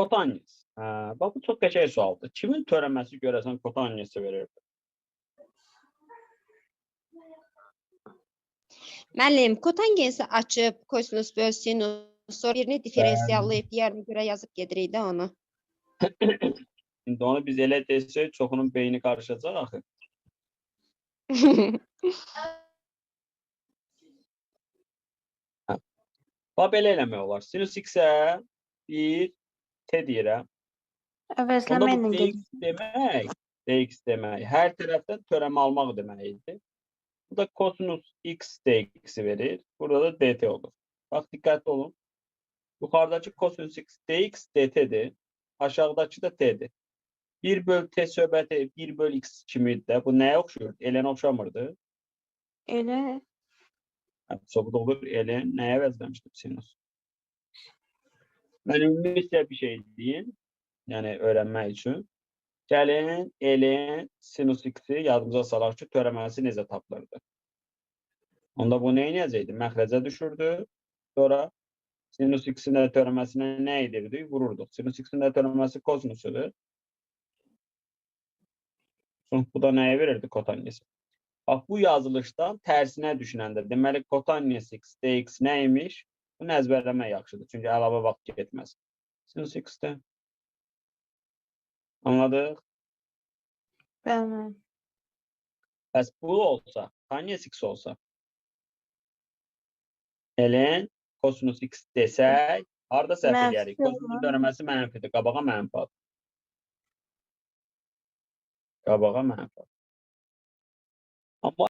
Kotaniyes. Bax, bu çox qəşəng sualdır. Kimin törəməsi görəsən kotaniyesi verirdi? Müəllim, kotangesi açıb kosinus böl sinus, sonra birini diferensiyallayıb diğerini görə yazıb gedirik də onu. İndi onu biz elə desək, çoxunun beyni qarışacaq axı. Bax, belə eləmək olar. Sinus x-ə bir t deyirəm. Onda Əvəzləmə bu ilə dx demək, hər tərəfdən törəmə almaq deməkdir. Bu da kosinus x dx-i verir. Burada da dt olur. Bax, diqqətli olun. Yuxarıdakı kosinus x dx dt-dir. Aşağıdakı da t-dir. 1 böl t söhbəti 1 böl x kimidir də. Bu nəyə oxşuyur? Elən oxşamırdı. elə Sobut olur. Elən nəyə əvəzləmişdim sinus? Mən ümumiyyətlə bir şey deyim. Yəni öyrənmək üçün. Gəlin, elin sinus x-i yadımıza salaq ki, törəməsi necə tapılırdı? Onda bu nə edəcəkdi? Məxrəcə düşürdü. Sonra sinus x-in də törəməsinə nə edirdik? Vururduq. Sinus x-in də törəməsi kosinusudur. Bu da nəyə verirdi? Kotaniyesi. Bax, bu yazılışdan tərsinə düşünəndə, deməli, kotaniyesi x dx nəymiş? Bunu əzbərləmək yaxşıdır. Çünki əlavə vaxt getməz. Sinus x-də. Anladıq? bəli. Bəs bu olsa, taniyes x olsa, elin kosinus x desək, harada səhv eləyərik? Kosinusun dönəməsi mənfidir, qabağa mənfi ad. Qabağa mənfi ad. Amma